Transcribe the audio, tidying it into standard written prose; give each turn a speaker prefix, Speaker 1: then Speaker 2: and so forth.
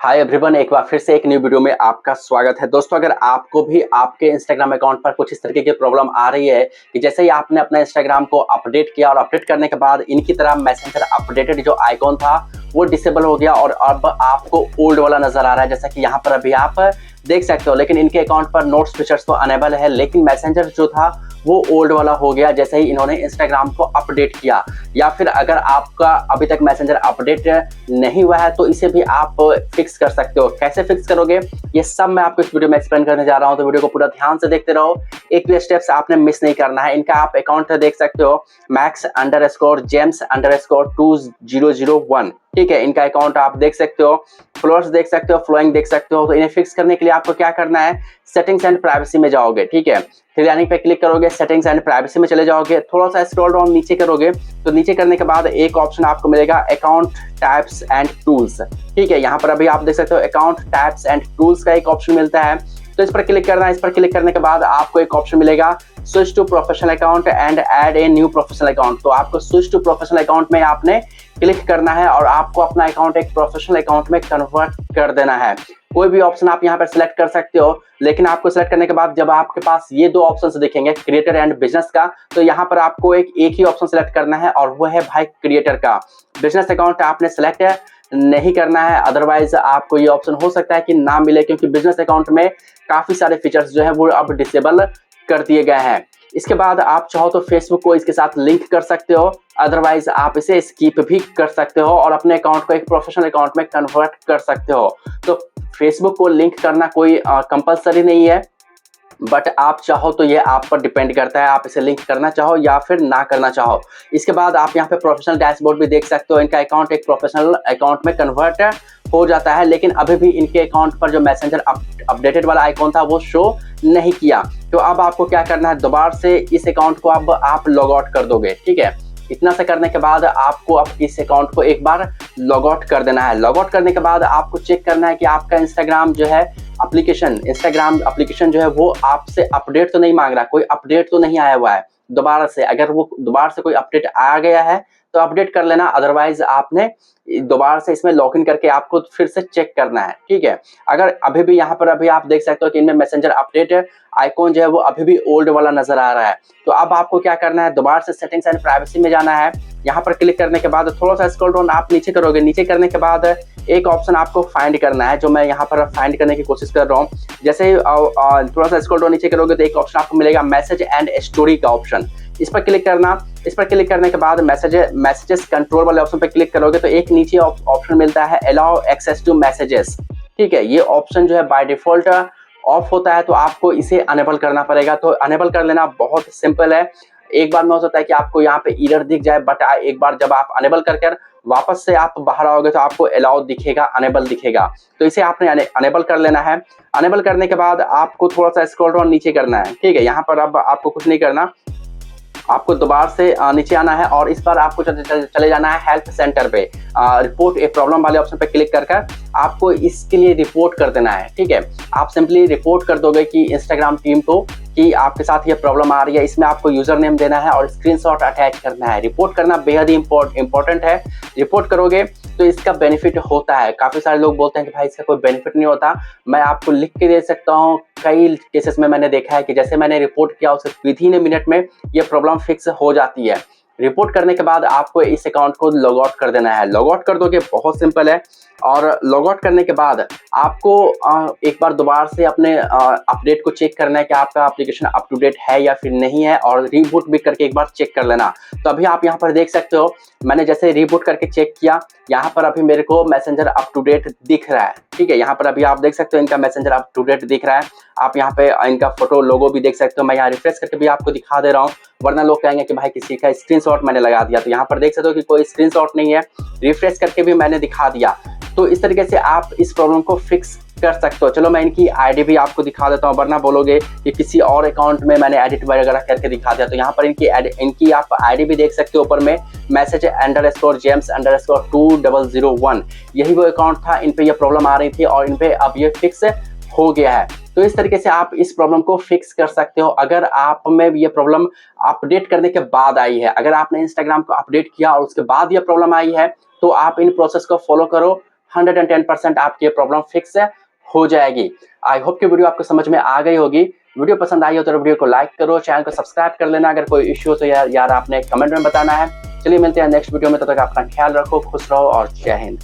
Speaker 1: Hi everyone, एक बार फिर से एक न्यू वीडियो में आपका स्वागत है। दोस्तों, अगर आपको भी आपके इंस्टाग्राम अकाउंट पर कुछ इस तरीके की प्रॉब्लम आ रही है कि जैसे ही आपने अपना इंस्टाग्राम को अपडेट किया और अपडेट करने के बाद इनकी तरह मैसेंजर अपडेटेड जो आइकॉन था वो डिसेबल हो गया और अब आपको ओल्ड वाला नजर आ रहा है, जैसा कि यहाँ पर अभी आप देख सकते हो। लेकिन इनके अकाउंट पर नोट्स फीचर्स तो अनेबल है, लेकिन मैसेंजर जो था वो ओल्ड वाला हो गया जैसे ही इन्होंने इंस्टाग्राम को अपडेट किया। या फिर अगर आपका अभी तक मैसेंजर अपडेट नहीं हुआ है तो इसे भी आप फिक्स कर सकते हो। कैसे फिक्स करोगे ये सब मैं आपको इस वीडियो में एक्सप्लेन करने जा रहा हूं, तो वीडियो को पूरा ध्यान से देखते रहो, एक भी स्टेप्स आपने मिस नहीं करना है। इनका आप अकाउंट देख सकते हो, max_james_2001, ठीक है। इनका अकाउंट आप देख सकते हो, फ्लोर्स देख सकते हो, फ्लोइंग देख सकते हो। तो इन्हें फिक्स करने के लिए आपको क्या करना है, सेटिंग्स एंड प्राइवेसी में जाओगे, ठीक है। थ्री लाइन पे क्लिक करोगे, सेटिंग्स एंड प्राइवेसी में चले जाओगे, थोड़ा सा स्क्रॉल डाउन नीचे करोगे तो नीचे करने के बाद एक ऑप्शन आपको मिलेगा अकाउंट टाइप्स एंड टूल्स, ठीक है। यहाँ पर अभी आप देख सकते हो अकाउंट टाइप्स एंड टूल्स का एक ऑप्शन मिलता है, तो इस पर क्लिक करना है। इस पर क्लिक करने के बाद आपको एक ऑप्शन मिलेगा switch to professional account and add a new professional account. तो आपको स्विच टू प्रोफेशनल अकाउंट में आपने क्लिक करना है और आपको अपना अकाउंट एक प्रोफेशनल अकाउंट में कन्वर्ट कर देना है। कोई भी ऑप्शन आप यहाँ पर सिलेक्ट कर सकते हो, लेकिन आपको सिलेक्ट करने के बाद जब आपके पास ये दो ऑप्शन दिखेंगे क्रिएटर एंड बिजनेस का, तो यहाँ पर आपको एक ही ऑप्शन सिलेक्ट करना है और वो है भाई क्रिएटर का। बिजनेस अकाउंट आपने सिलेक्ट नहीं करना है, अदरवाइज आपको ये ऑप्शन हो सकता है कि ना मिले, क्योंकि बिजनेस अकाउंट में काफी सारे फीचर्स जो है वो अब डिसेबल कर दिए गए हैं। इसके बाद आप चाहो तो फेसबुक को इसके साथ लिंक कर सकते हो, अदरवाइज आप इसे स्किप भी कर सकते हो और अपने अकाउंट को एक प्रोफेशनल अकाउंट में कन्वर्ट कर सकते हो। तो फेसबुक को लिंक करना कोई कंपलसरी नहीं है, बट आप चाहो तो ये आप पर डिपेंड करता है, आप इसे लिंक करना चाहो या फिर ना करना चाहो। इसके बाद आप यहाँ पे प्रोफेशनल डैशबोर्ड भी देख सकते हो, इनका अकाउंट एक प्रोफेशनल अकाउंट में कन्वर्ट हो जाता है, लेकिन अभी भी इनके अकाउंट पर जो मैसेंजर अपडेटेड वाला आइकॉन था वो शो नहीं किया। तो अब आपको क्या करना है, दोबारा से इस अकाउंट को अब आप लॉग आउट कर दोगे, ठीक है। इतना से करने के बाद आपको अब इस अकाउंट को एक बार लॉग आउट कर देना है। लॉग आउट करने के बाद आपको चेक करना है कि आपका इंस्टाग्राम जो है इंस्टाग्राम एप्लीकेशन जो है वो आपसे अपडेट तो नहीं मांग रहा, कोई अपडेट तो नहीं आया हुआ है दोबारा से। अगर वो दोबारा से कोई अपडेट आ गया है तो अपडेट कर लेना, अदरवाइज आपने दोबारा से इसमें लॉगिन करके आपको फिर से चेक करना है, ठीक है। अगर अभी भी यहाँ पर अभी आप देख सकते हो कि इनमें मैसेंजर अपडेट आइकॉन जो है वो अभी भी ओल्ड वाला नजर आ रहा है, तो अब आपको क्या करना है, दोबारा से सेटिंग्स एंड प्राइवेसी में जाना है। यहाँ पर क्लिक करने के बाद थोड़ा सा स्क्रॉल डाउन आप नीचे करोगे, नीचे करने के बाद एक ऑप्शन आपको फाइंड करना है, जो मैं यहाँ पर फाइंड करने की कोशिश कर रहा हूँ। जैसे ही थोड़ा सा स्क्रॉल डाउन नीचे करोगे तो एक ऑप्शन आपको मिलेगा मैसेज एंड स्टोरी का ऑप्शन, इस पर क्लिक करना। इस पर क्लिक करने के बाद मैसेजेस कंट्रोल वाले ऑप्शन पर क्लिक करोगे तो एक नीचे ऑप्शन मिलता है अलाउ एक्सेस टू मैसेजेस, ठीक है। ये ऑप्शन जो है बाय डिफॉल्ट ऑफ होता है, तो आपको इसे अनेबल करना पड़ेगा। तो अनेबल कर लेना बहुत सिंपल है, एक बार में हो सकता है कि आपको यहाँ पे एरर दिख जाए, बट एक बार जब आप अनेबल कर वापस से आप बाहर आओगे तो आपको अलाउ दिखेगा, अनेबल दिखेगा। तो इसे आपने अनेबल कर लेना है। अनेबल करने के बाद आपको थोड़ा सा स्क्रॉल डाउन नीचे करना है, ठीक है। यहाँ पर अब आपको कुछ नहीं करना, आपको दोबारा से नीचे आना है और इस बार आपको चले जाना है हेल्प सेंटर पे, रिपोर्ट ए प्रॉब्लम वाले ऑप्शन पे क्लिक कर आपको इसके लिए रिपोर्ट कर देना है, ठीक है। आप सिंपली रिपोर्ट कर दोगे कि इंस्टाग्राम टीम को कि आपके साथ ये प्रॉब्लम आ रही है। इसमें आपको यूजर नेम देना है और स्क्रीनशॉट अटैच करना है। रिपोर्ट करना बेहद ही इंपॉर्टेंट है। रिपोर्ट करोगे तो इसका बेनिफिट होता है। काफी सारे लोग बोलते हैं कि भाई इसका कोई बेनिफिट नहीं होता, मैं आपको लिख के दे सकता हूँ। कई केसेस में मैंने देखा है कि जैसे मैंने रिपोर्ट किया उसके विद इन मिनट में ये प्रॉब्लम फिक्स हो जाती है। रिपोर्ट करने के बाद आपको इस अकाउंट को लॉग आउट कर देना है। लॉग आउट कर दोगे, बहुत सिंपल है। और लॉग आउट करने के बाद आपको एक बार दोबारा से अपने अपडेट को चेक करना है कि आपका एप्लीकेशन अप टू डेट है या फिर नहीं है, और रीबूट भी करके एक बार चेक कर लेना। तो अभी आप यहाँ पर देख सकते हो, मैंने जैसे रीबूट करके चेक किया, यहाँ पर अभी मेरे को मैसेंजर अप टू डेट दिख रहा है, ठीक है। यहाँ पर अभी आप देख सकते हो इनका मैसेंजर अप टू डेट दिख रहा है। आप यहाँ पे इनका फोटो लोगो भी देख सकते हो। मैं यहाँ रिफ्रेश करके भी आपको दिखा दे रहा हूँ, वरना लोग कहेंगे कि भाई किसी का स्क्रीनशॉट मैंने लगा दिया। तो यहाँ पर देख सकते हो कि कोई स्क्रीनशॉट नहीं है, रिफ्रेश करके भी मैंने दिखा दिया। तो इस तरीके से आप इस प्रॉब्लम को फिक्स कर सकते हो। चलो मैं इनकी आईडी भी आपको दिखा देता हूँ, वरना बोलोगे कि किसी और अकाउंट में मैंने एडिट वगैरह करके दिखा दिया। तो यहाँ पर इनकी आप आईडी भी देख सकते हो, ऊपर में message_james_2001, यही वो अकाउंट था। इन पे ये प्रॉब्लम आ रही थी और इन पे अब ये फिक्स हो गया है। तो इस तरीके से आप इस प्रॉब्लम को फिक्स कर सकते हो। अगर आप में ये प्रॉब्लम अपडेट करने के बाद आई है, अगर आपने इंस्टाग्राम को अपडेट किया और उसके बाद ये प्रॉब्लम आई है, तो आप इन प्रोसेस को फॉलो करो, 110% आपकी ये प्रॉब्लम फिक्स हो जाएगी। आई होप कि वीडियो आपको समझ में आ गई होगी। वीडियो पसंद आई हो तो वीडियो को लाइक करो, चैनल को सब्सक्राइब कर लेना। अगर कोई इश्यू हो तो यार आपने कमेंट में बताना है। चलिए मिलते हैं नेक्स्ट वीडियो में, तब तक अपना ख्याल रखो, खुश रहो और जय हिंद।